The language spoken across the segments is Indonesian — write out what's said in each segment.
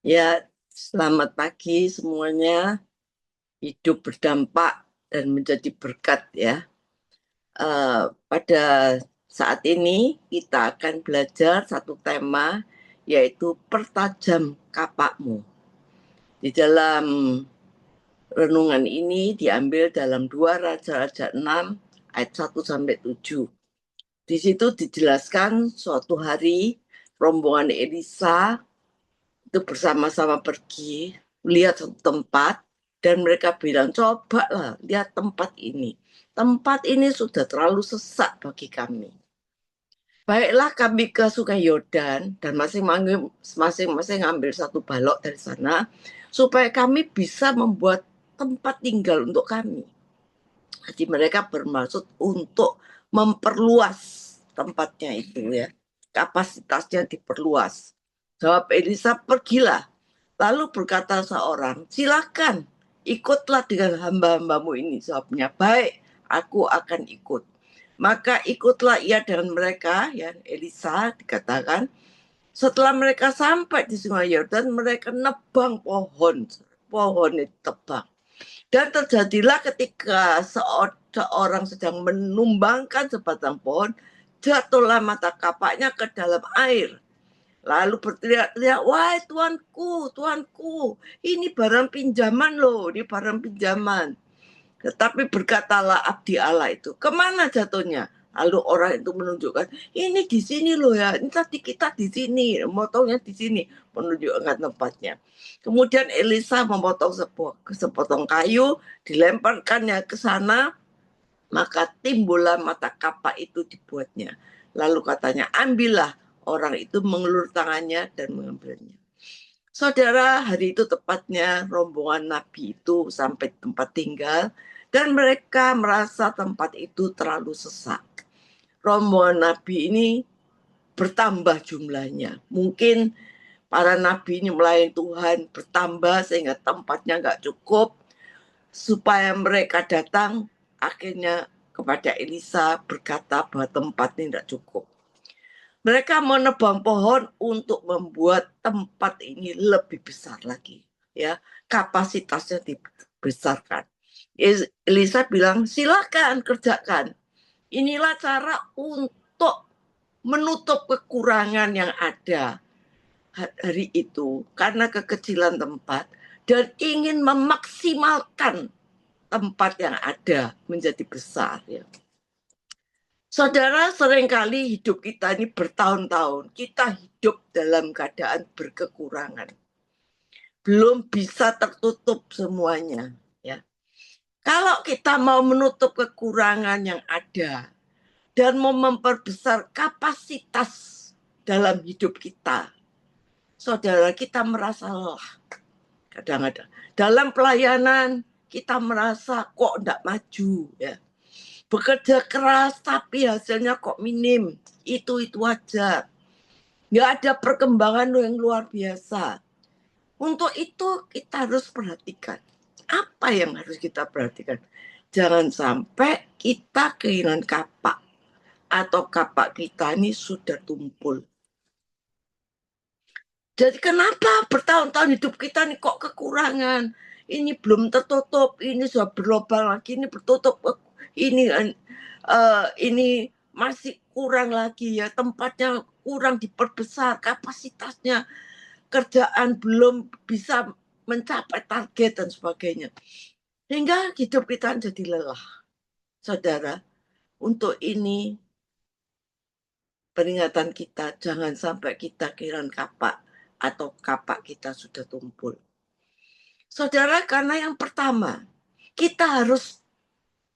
Ya, selamat pagi semuanya. Hidup berdampak dan menjadi berkat ya. Pada saat ini kita akan belajar satu tema yaitu pertajam kapakmu. Di dalam renungan ini diambil dalam 2 Raja-Raja 6 ayat 1 sampai 7. Di situ dijelaskan suatu hari rombongan Elisa itu bersama-sama pergi lihat satu tempat dan mereka bilang, cobalah lihat tempat ini. Tempat ini sudah terlalu sesak bagi kami. Baiklah kami ke Sungai Yordan dan masing-masing ngambil satu balok dari sana supaya kami bisa membuat tempat tinggal untuk kami. Jadi mereka bermaksud untuk memperluas tempatnya itu ya. Kapasitasnya diperluas. Jawab Elisa, pergilah. Lalu berkata seorang, silakan ikutlah dengan hamba-hambamu ini. Jawabnya, baik, aku akan ikut. Maka ikutlah ia dengan mereka, ya Elisa dikatakan. Setelah mereka sampai di Sungai Yordan, mereka nebang pohon. Pohon itu tebang. Dan terjadilah ketika seorang sedang menumbangkan sebatang pohon, jatuhlah mata kapaknya ke dalam air. Lalu berteriak-teriak, wahai tuanku, tuanku, ini barang pinjaman loh, ini barang pinjaman. Tetapi berkatalah abdi Allah itu, kemana jatuhnya? Lalu orang itu menunjukkan, ini di sini loh ya, ini tadi kita di sini, motongnya di sini, menunjukkan tempatnya. Kemudian Elisa memotong sepotong kayu, dilemparkannya ke sana, maka timbullah mata kapak itu dibuatnya. Lalu katanya, ambillah. Orang itu mengulur tangannya dan mengambilnya. Saudara, hari itu tepatnya rombongan Nabi itu sampai tempat tinggal dan mereka merasa tempat itu terlalu sesak. Rombongan Nabi ini bertambah jumlahnya. Mungkin para Nabi ini melayani Tuhan bertambah sehingga tempatnya nggak cukup. Supaya mereka datang, akhirnya kepada Elisa berkata bahwa tempat ini tidak cukup. Mereka menebang pohon untuk membuat tempat ini lebih besar lagi, ya, kapasitasnya dibesarkan. Elisa bilang, silakan kerjakan. Inilah cara untuk menutup kekurangan yang ada hari itu karena kekecilan tempat dan ingin memaksimalkan tempat yang ada menjadi besar ya. Saudara, seringkali hidup kita ini bertahun-tahun kita hidup dalam keadaan berkekurangan. Belum bisa tertutup semuanya ya. Kalau kita mau menutup kekurangan yang ada dan mau memperbesar kapasitas dalam hidup kita, saudara, kita merasa lelah. Kadang-kadang dalam pelayanan kita merasa kok enggak maju ya. Bekerja keras tapi hasilnya kok minim. Itu aja. Nggak ada perkembangan yang luar biasa. Untuk itu kita harus perhatikan. Apa yang harus kita perhatikan? Jangan sampai kita kehilangan kapak. Atau kapak kita ini sudah tumpul. Jadi kenapa bertahun-tahun hidup kita ini kok kekurangan? Ini belum tertutup, ini sudah berlubang lagi, ini bertutup, ini masih kurang lagi ya, tempatnya kurang diperbesar, kapasitasnya, kerjaan belum bisa mencapai target dan sebagainya. Hingga hidup kita jadi lelah. Saudara, untuk ini peringatan kita, jangan sampai kita kehilangan kapak atau kapak kita sudah tumpul. Saudara, karena yang pertama, kita harus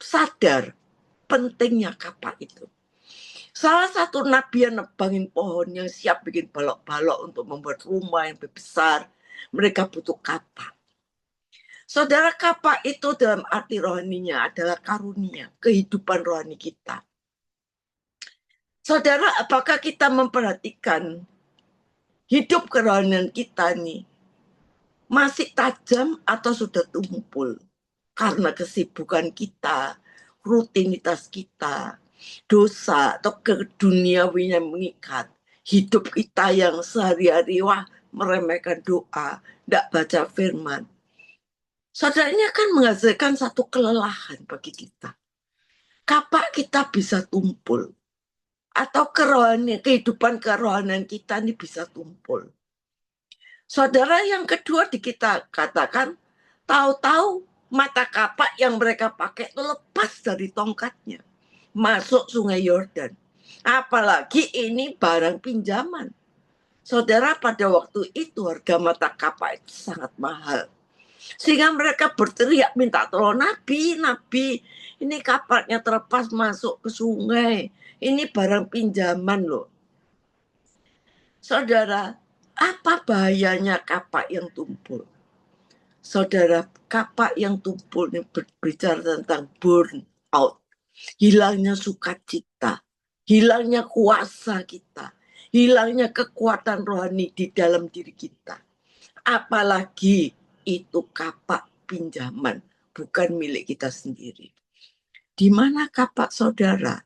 sadar pentingnya kapak itu. Salah satu nabi yang nebangin pohon yang siap bikin balok-balok untuk membuat rumah yang lebih besar, mereka butuh kapak. Saudara, kapak itu dalam arti rohaninya adalah karunia, kehidupan rohani kita. Saudara, apakah kita memperhatikan hidup kerohanian kita nih masih tajam atau sudah tumpul? Karena kesibukan kita, rutinitas kita, dosa atau keduniawinya mengikat. Hidup kita yang sehari-hari, wah meremehkan doa, tidak baca firman. Saudara, ini akan menghasilkan satu kelelahan bagi kita. Kapan kita bisa tumpul? Atau kehidupan kerohanian kita ini bisa tumpul. Saudara, yang kedua kita katakan, tahu-tahu mata kapak yang mereka pakai itu lepas dari tongkatnya, masuk sungai Yordan. Apalagi ini barang pinjaman. Saudara, pada waktu itu harga mata kapak itu sangat mahal. Sehingga mereka berteriak minta tolong, Nabi, ini kapaknya terlepas masuk ke sungai. Ini barang pinjaman loh. Saudara, apa bahayanya kapak yang tumpul? Saudara, kapak yang tumpul ini berbicara tentang burn out. Hilangnya sukacita, hilangnya kuasa kita, hilangnya kekuatan rohani di dalam diri kita. Apalagi itu kapak pinjaman, bukan milik kita sendiri. Di mana kapak saudara?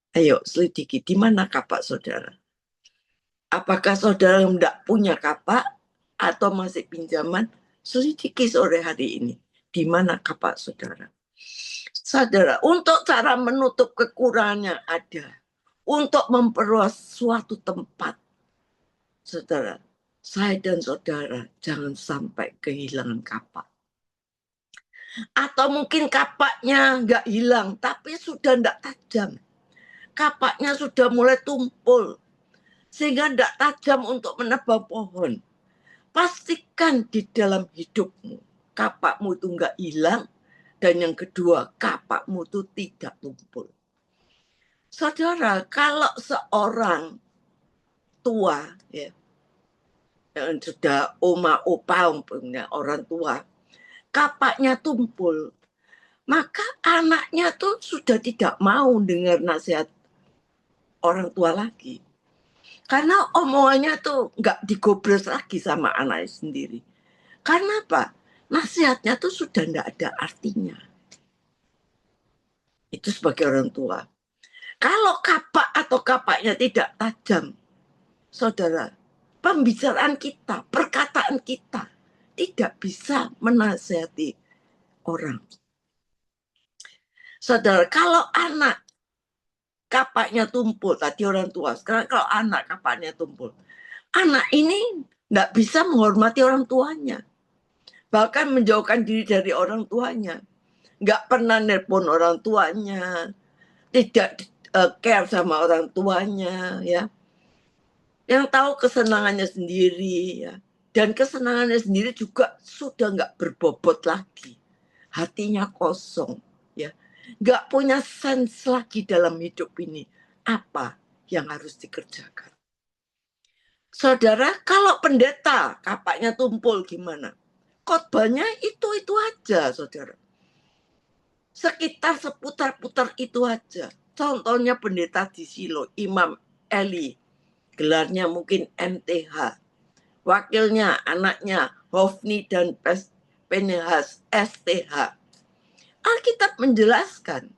Ayo selidiki, di mana kapak saudara? Apakah saudara tidak punya kapak atau masih pinjaman? Selidiki sore hari ini. Di mana kapak saudara? Saudara, untuk cara menutup kekurangannya ada. Untuk memperluas suatu tempat. Saudara, saya dan saudara jangan sampai kehilangan kapak. Atau mungkin kapaknya nggak hilang, tapi sudah nggak tajam. Kapaknya sudah mulai tumpul, sehingga tidak tajam untuk menebang pohon. Pastikan di dalam hidupmu, kapakmu itu nggak hilang, dan yang kedua, kapakmu itu tidak tumpul. Saudara, kalau seorang tua, ya, yang sudah oma opa umpamanya orang tua, kapaknya tumpul, maka anaknya tuh sudah tidak mau dengar nasihat orang tua lagi. Karena omongannya tuh nggak digobres lagi sama anaknya sendiri. Karena apa? Nasihatnya tuh sudah nggak ada artinya. Itu sebagai orang tua. Kalau kapak atau kapaknya tidak tajam, saudara, pembicaraan kita, perkataan kita tidak bisa menasihati orang. Saudara, kalau anak kapaknya tumpul, tadi orang tua, sekarang kalau anak kapaknya tumpul, anak ini tidak bisa menghormati orang tuanya, bahkan menjauhkan diri dari orang tuanya, nggak pernah nelpon orang tuanya, tidak care sama orang tuanya, ya, yang tahu kesenangannya sendiri, ya, dan kesenangannya sendiri juga sudah nggak berbobot lagi, hatinya kosong, ya, nggak punya sense lagi dalam hidup ini apa yang harus dikerjakan. Saudara, kalau pendeta kapaknya tumpul gimana? Khotbahnya itu aja, saudara. Sekitar seputar-putar itu aja. Contohnya pendeta di Silo, Imam Eli, gelarnya mungkin MTH. Wakilnya anaknya Hofni dan Penehas STH. Alkitab menjelaskan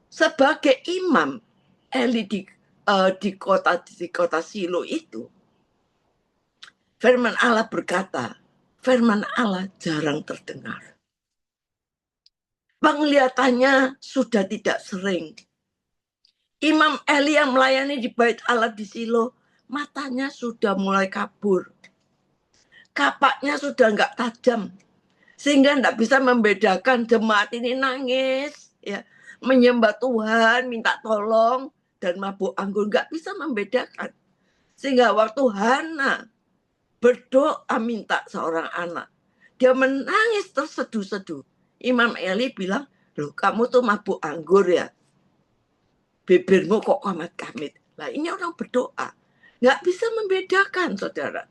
sebagai imam Eli di kota Silo itu, firman Allah berkata, firman Allah jarang terdengar. Penglihatannya sudah tidak sering. Imam Eli yang melayani di bait Allah di Silo, matanya sudah mulai kabur. Kapaknya sudah nggak tajam. Sehingga nggak bisa membedakan jemaat ini nangis, ya, menyembah Tuhan, minta tolong, dan mabuk anggur. Nggak bisa membedakan. Sehingga waktu Hana berdoa minta seorang anak, dia menangis terseduh-seduh. Imam Eli bilang, loh kamu tuh mabuk anggur ya? Bibirmu kok kamit-kamit. Nah ini orang berdoa. Nggak bisa membedakan, saudara.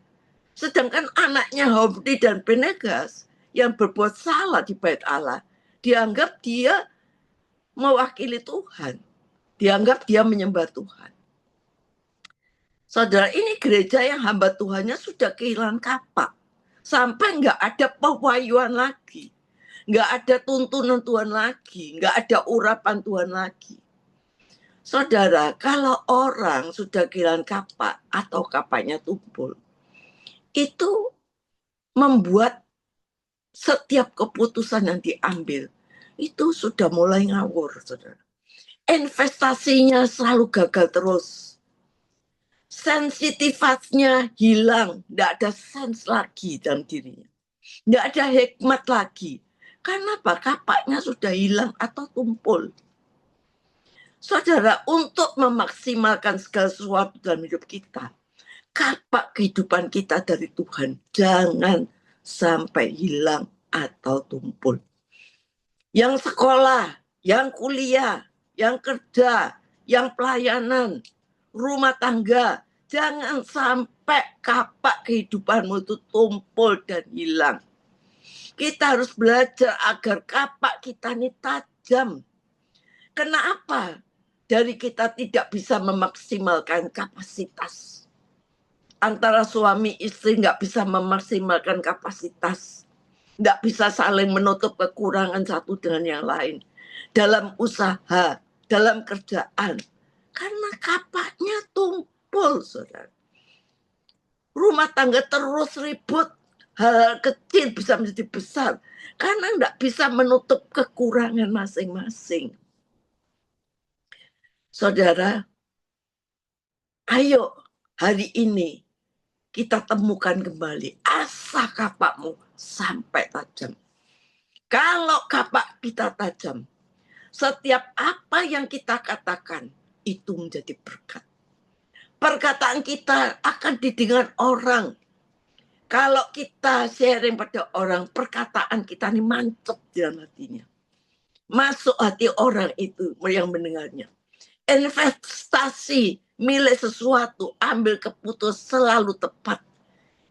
Sedangkan anaknya Hofni dan Penehas yang berbuat salah di bait Allah, dianggap dia mewakili Tuhan. Dianggap dia menyembah Tuhan. Saudara, ini gereja yang hamba Tuhannya sudah kehilangan kapak. Sampai nggak ada pewahyuan lagi. Nggak ada tuntunan Tuhan lagi. Nggak ada urapan Tuhan lagi. Saudara, kalau orang sudah kehilangan kapak atau kapaknya tumpul, itu membuat setiap keputusan yang diambil itu sudah mulai ngawur, saudara. Investasinya selalu gagal terus. Sensitivitasnya hilang, tidak ada sense lagi dalam dirinya. Tidak ada hikmat lagi. Karena apa? Kapaknya sudah hilang atau tumpul. Saudara, untuk memaksimalkan segala sesuatu dalam hidup kita, kapak kehidupan kita dari Tuhan jangan sampai hilang atau tumpul. Yang sekolah, yang kuliah, yang kerja, yang pelayanan, rumah tangga, jangan sampai kapak kehidupanmu itu tumpul dan hilang. Kita harus belajar agar kapak kita ini tajam. Kenapa? Dari kita tidak bisa memaksimalkan kapasitas. Antara suami istri nggak bisa memaksimalkan kapasitas. Nggak bisa saling menutup kekurangan satu dengan yang lain. Dalam usaha, dalam kerjaan. Karena kapaknya tumpul, saudara. Rumah tangga terus ribut. Hal kecil bisa menjadi besar. Karena nggak bisa menutup kekurangan masing-masing. Saudara, ayo hari ini kita temukan kembali asah kapakmu sampai tajam. Kalau kapak kita tajam, setiap apa yang kita katakan itu menjadi berkat. Perkataan kita akan didengar orang. Kalau kita sharing pada orang, perkataan kita ini mantap dalam hatinya. Masuk hati orang itu yang mendengarnya. Investasi, milih sesuatu, ambil keputusan selalu tepat.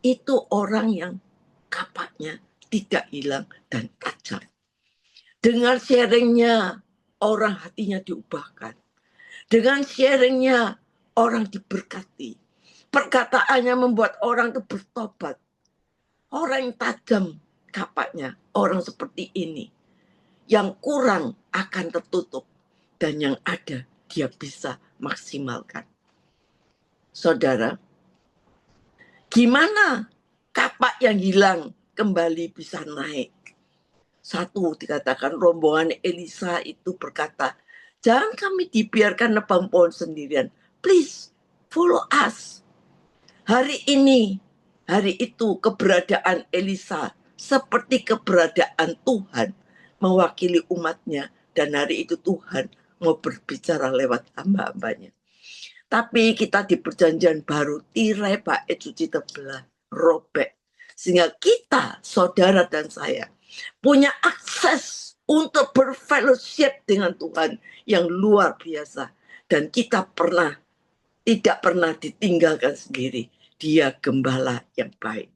Itu orang yang kapaknya tidak hilang dan tajam. Dengan sharingnya, orang hatinya diubahkan. Dengan sharingnya, orang diberkati. Perkataannya membuat orang itu bertobat. Orang yang tajam kapaknya, orang seperti ini. Yang kurang akan tertutup. Dan yang ada, dia bisa maksimalkan. Saudara, gimana kapak yang hilang kembali bisa naik? Satu, dikatakan rombongan Elisa itu berkata, jangan kami dibiarkan nebang pohon sendirian. Please, follow us. Hari ini, hari itu keberadaan Elisa seperti keberadaan Tuhan mewakili umatnya. Dan hari itu Tuhan mau berbicara lewat hamba-hambanya. Tapi kita di perjanjian baru, tirai bait suci terbelah, robek. Sehingga kita, saudara dan saya, punya akses untuk berfellowship dengan Tuhan yang luar biasa. Dan kita tidak pernah ditinggalkan sendiri. Dia gembala yang baik.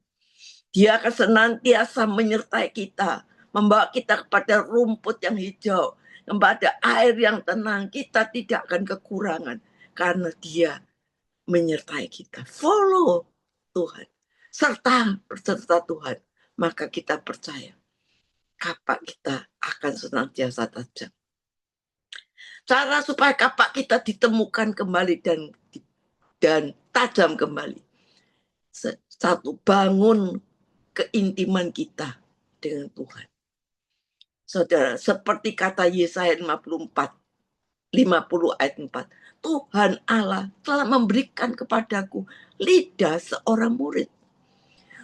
Dia akan senantiasa menyertai kita, membawa kita kepada rumput yang hijau, kepada air yang tenang. Kita tidak akan kekurangan karena dia menyertai kita. Follow Tuhan, berserta Tuhan, maka kita percaya kapak kita akan senantiasa tajam. Cara supaya kapak kita ditemukan kembali dan tajam kembali. Satu, bangun keintiman kita dengan Tuhan. Saudara, seperti kata Yesaya 50 ayat 4. Tuhan Allah telah memberikan kepadaku lidah seorang murid.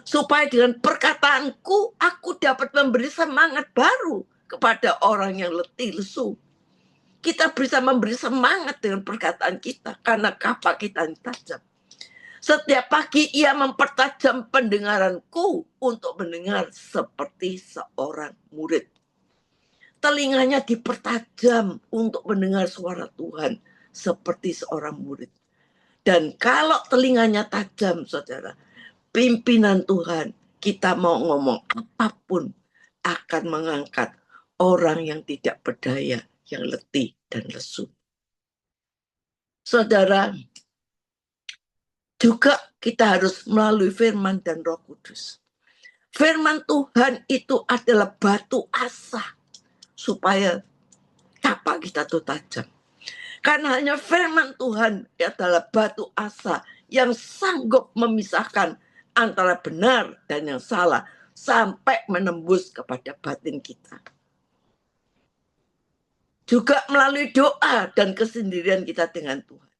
Supaya dengan perkataanku, aku dapat memberi semangat baru kepada orang yang letih lesu. Kita bisa memberi semangat dengan perkataan kita, karena kapak kita yang tajam. Setiap pagi ia mempertajam pendengaranku untuk mendengar seperti seorang murid. Telinganya dipertajam untuk mendengar suara Tuhan seperti seorang murid. Dan kalau telinganya tajam, saudara, pimpinan Tuhan, kita mau ngomong apapun akan mengangkat orang yang tidak berdaya, yang letih dan lesu. Saudara, juga kita harus melalui firman dan Roh Kudus. Firman Tuhan itu adalah batu asah supaya kapak kita itu tajam. Karena hanya firman Tuhan adalah batu asah yang sanggup memisahkan antara benar dan yang salah sampai menembus kepada batin kita. Juga melalui doa dan kesendirian kita dengan Tuhan.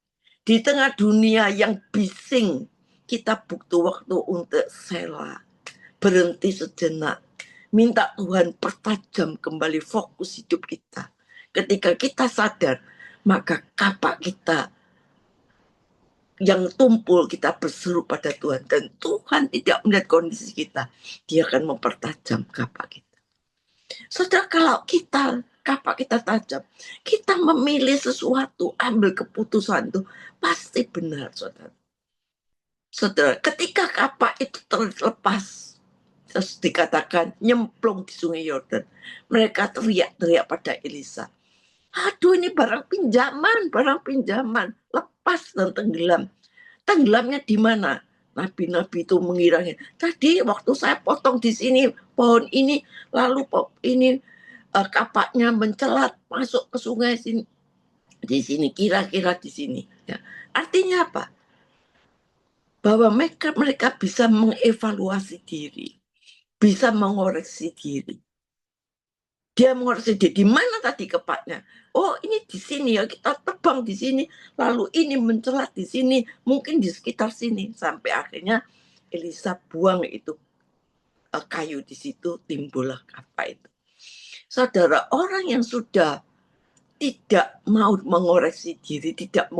Di tengah dunia yang bising, kita butuh waktu untuk sela, berhenti sejenak, minta Tuhan pertajam kembali fokus hidup kita. Ketika kita sadar, maka kapak kita yang tumpul, kita berseru pada Tuhan. Dan Tuhan tidak melihat kondisi kita. Dia akan mempertajam kapak kita. Saudara, kalau kapak kita tajam, kita memilih sesuatu, ambil keputusan itu, pasti benar, saudara. Saudara, ketika kapak itu terlepas, terus dikatakan nyemplung di sungai Yordan, mereka teriak-teriak pada Elisa. Aduh, ini barang pinjaman, lepas dan tenggelam. Tenggelamnya di mana? Nabi-nabi itu mengiranya. Tadi waktu saya potong di sini pohon ini, lalu ini kapaknya mencelat masuk ke sungai sini. Di sini kira-kira di sini. Ya. Artinya apa? Bahwa mereka bisa mengevaluasi diri, bisa mengoreksi diri. Dia mengoreksi diri. Di mana tadi kapaknya? Oh, ini di sini ya, kita tebang di sini, lalu ini mencelat di sini, mungkin di sekitar sini, sampai akhirnya Elisa buang itu kayu di situ, timbullah kapak itu. Saudara, orang yang sudah tidak mau mengoreksi diri, tidak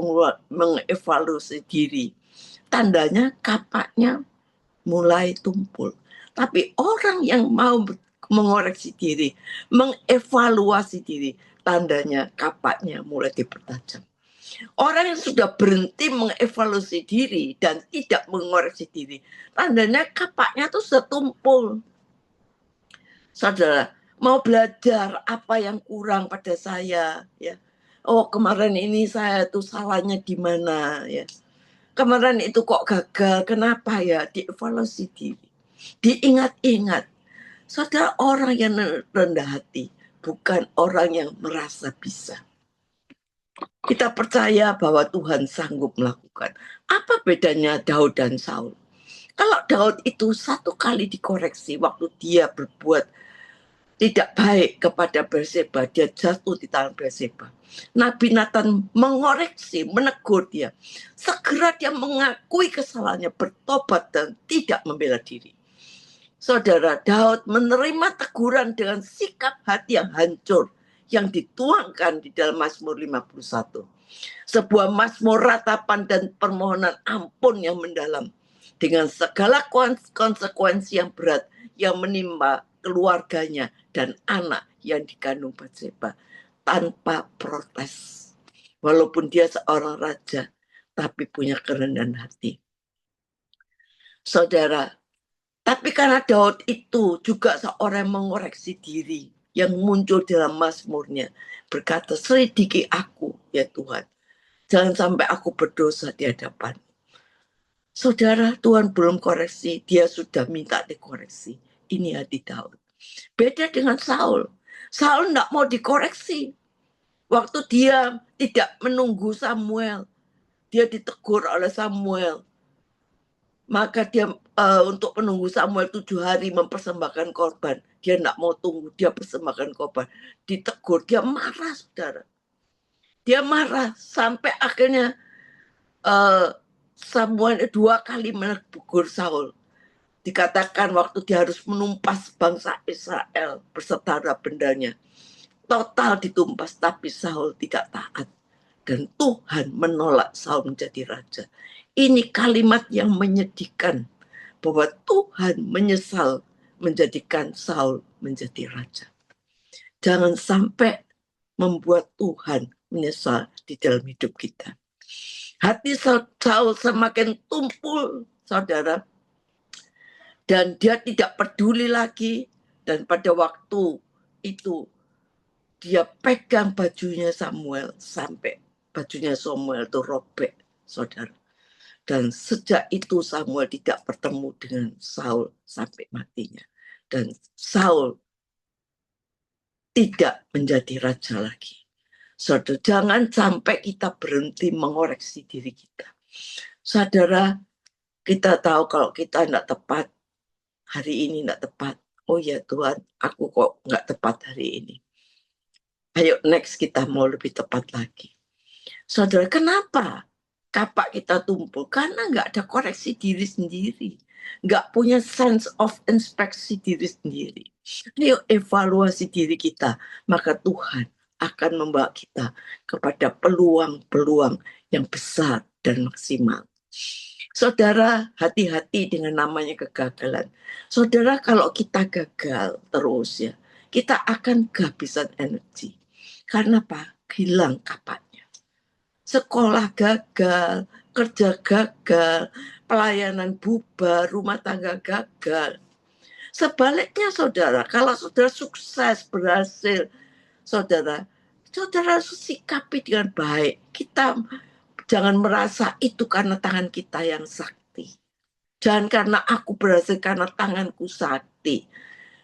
mengevaluasi diri, tandanya kapaknya mulai tumpul. Tapi orang yang mau mengoreksi diri, mengevaluasi diri, tandanya kapaknya mulai dipertajam. Orang yang sudah berhenti mengevaluasi diri dan tidak mengoreksi diri, tandanya kapaknya tuh sudah tumpul. Saudara, mau belajar apa yang kurang pada saya, ya. Oh, kemarin ini saya tuh salahnya di mana, ya. Kemarin itu kok gagal, kenapa ya? Dievaluasi diri, diingat-ingat. Saudara, orang yang rendah hati bukan orang yang merasa bisa. Kita percaya bahwa Tuhan sanggup melakukan. Apa bedanya Daud dan Saul? Kalau Daud itu satu kali dikoreksi waktu dia berbuat tidak baik kepada Batseba, dia jatuh di tangan Batseba. Nabi Nathan mengoreksi, menegur dia. Segera dia mengakui kesalahannya, bertobat dan tidak membela diri. Saudara, Daud menerima teguran dengan sikap hati yang hancur yang dituangkan di dalam Mazmur 51. Sebuah mazmur ratapan dan permohonan ampun yang mendalam dengan segala konsekuensi yang berat yang menimpa keluarganya dan anak yang dikandung Batseba tanpa protes. Walaupun dia seorang raja, tapi punya kerendahan hati. Saudara, tapi karena Daud itu juga seorang yang mengoreksi diri, yang muncul dalam mazmurnya, berkata, selidiki aku ya Tuhan, jangan sampai aku berdosa di hadapan. Saudara, Tuhan belum koreksi, dia sudah minta dikoreksi. Ini hati Daud. Beda dengan Saul. Saul tidak mau dikoreksi. Waktu dia tidak menunggu Samuel, dia ditegur oleh Samuel. Maka dia untuk menunggu Samuel 7 hari mempersembahkan korban. Dia tidak mau tunggu, dia persembahkan korban. Ditegur, dia marah, saudara. Dia marah sampai akhirnya Samuel 2 kali menegur Saul. Dikatakan waktu dia harus menumpas bangsa Israel beserta bendanya. Total ditumpas, tapi Saul tidak taat. Dan Tuhan menolak Saul menjadi raja. Ini kalimat yang menyedihkan, bahwa Tuhan menyesal menjadikan Saul menjadi raja. Jangan sampai membuat Tuhan menyesal di dalam hidup kita. Hati Saul semakin tumpul, saudara, dan dia tidak peduli lagi. Dan pada waktu itu dia pegang bajunya Samuel sampai bajunya Samuel itu robek, saudara. Dan sejak itu Samuel tidak bertemu dengan Saul sampai matinya. Dan Saul tidak menjadi raja lagi. Saudara, jangan sampai kita berhenti mengoreksi diri kita. Saudara, Kita tahu kalau kita tidak tepat, hari ini tidak tepat. Oh ya Tuhan, aku kok nggak tepat hari ini. Ayo next kita mau lebih tepat lagi. Saudara, kenapa kapak kita tumpul? Karena nggak ada koreksi diri sendiri. Nggak punya sense of inspeksi diri sendiri. Ayo evaluasi diri kita. Maka Tuhan akan membawa kita kepada peluang-peluang yang besar dan maksimal. Saudara, hati-hati dengan namanya kegagalan. Saudara, kalau kita gagal terus ya, kita akan kehabisan energi. Karena apa? Hilang kapaknya. Sekolah gagal, kerja gagal, pelayanan bubar, rumah tangga gagal. Sebaliknya saudara, kalau saudara sukses, berhasil, saudara harus sikapi dengan baik. Kita jangan merasa itu karena tangan kita yang sakti. Jangan karena aku berhasil karena tanganku sakti.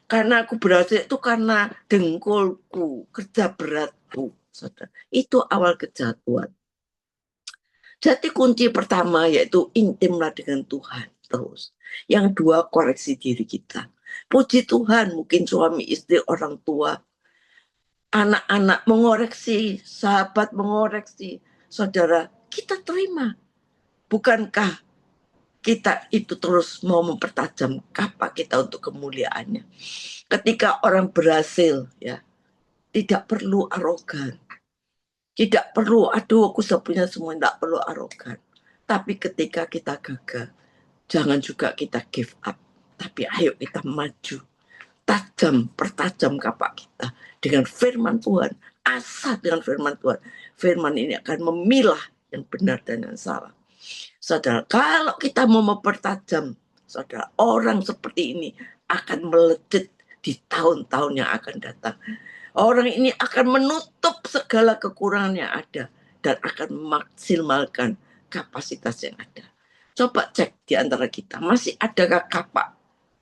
Karena aku berhasil itu karena dengkulku, kerja beratku. Saudara. Itu awal kejatuhan. Jadi kunci pertama yaitu intimlah dengan Tuhan terus. Yang dua, koreksi diri kita. Puji Tuhan, mungkin suami istri, orang tua, anak-anak mengoreksi, sahabat mengoreksi. Saudara, kita terima. Bukankah kita itu terus mau mempertajam kapak kita untuk kemuliaannya? Ketika orang berhasil, ya, tidak perlu arogan. Tidak perlu, aduh aku sudah punya semua, tidak perlu arogan. Tapi ketika kita gagal, jangan juga kita give up. Tapi ayo kita maju. Pertajam kapak kita dengan firman Tuhan. Asah dengan firman Tuhan. Firman ini akan memilah yang benar dan yang salah. Saudara, kalau kita mau mempertajam, saudara, orang seperti ini akan melejit di tahun-tahun yang akan datang. Orang ini akan menutup segala kekurangan yang ada dan akan memaksimalkan kapasitas yang ada. Coba cek di antara kita, masih adakah kapak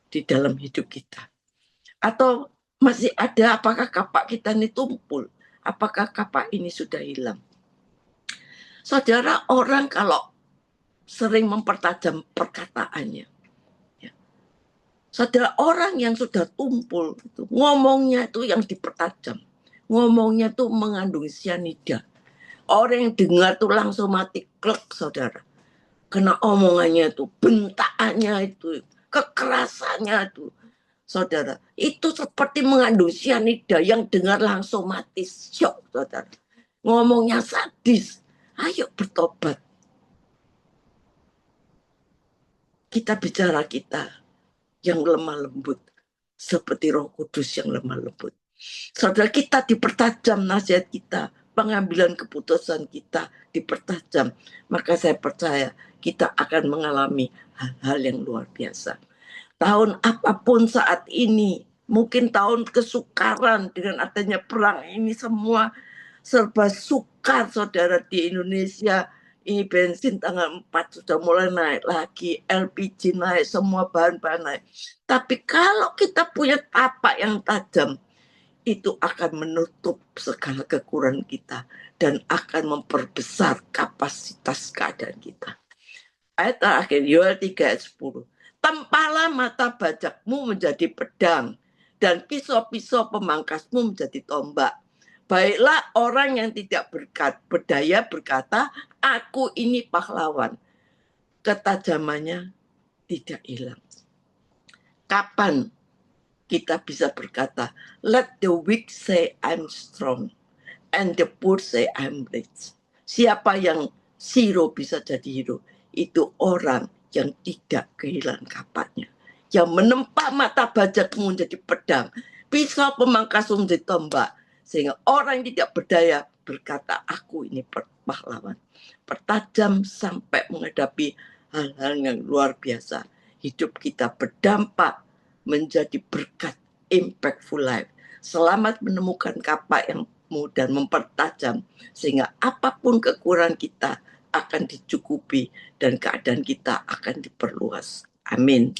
di dalam hidup kita? Atau masih ada, apakah kapak kita ini tumpul? Apakah kapak ini sudah hilang? Saudara, orang kalau sering mempertajam perkataannya, saudara, orang yang sudah tumpul, ngomongnya itu yang dipertajam. Ngomongnya itu mengandung sianida. Orang yang dengar tuh langsung mati klek, saudara. Kena omongannya itu, bentaannya itu, kekerasannya itu. Saudara, itu seperti mengandung sianida, yang dengar langsung mati syok, saudara. Ngomongnya sadis. Ayo bertobat. Kita bicara kita yang lemah lembut, seperti Roh Kudus yang lemah lembut. Saudara, kita dipertajam nasihat kita, pengambilan keputusan kita dipertajam. Maka saya percaya kita akan mengalami hal-hal yang luar biasa. Tahun apapun saat ini, mungkin tahun kesukaran dengan adanya perang ini, semua serba sukar, saudara, di Indonesia. Ini bensin tanggal 4 sudah mulai naik lagi, LPG naik, semua bahan-bahan naik. Tapi kalau kita punya tapak yang tajam, itu akan menutup segala kekurangan kita dan akan memperbesar kapasitas keadaan kita. Ayat terakhir, Yoel 3 ayat 10. Tempalah mata bajakmu menjadi pedang dan pisau-pisau pemangkasmu menjadi tombak. Baiklah orang yang tidak berdaya berkata, aku ini pahlawan. Ketajamannya tidak hilang. Kapan kita bisa berkata, let the weak say I'm strong, and the poor say I'm rich. Siapa yang hero bisa jadi hero? Itu orang yang tidak kehilangan kapaknya. Yang menempa mata bajakmu menjadi pedang, pisau pemangkasmu menjadi tombak. Sehingga orang yang tidak berdaya berkata, aku ini pahlawan. Pertajam sampai menghadapi hal-hal yang luar biasa. Hidup kita berdampak menjadi berkat, impactful life. Selamat menemukan kapak yang dan mempertajam sehingga apapun kekurangan kita akan dicukupi dan keadaan kita akan diperluas. Amin.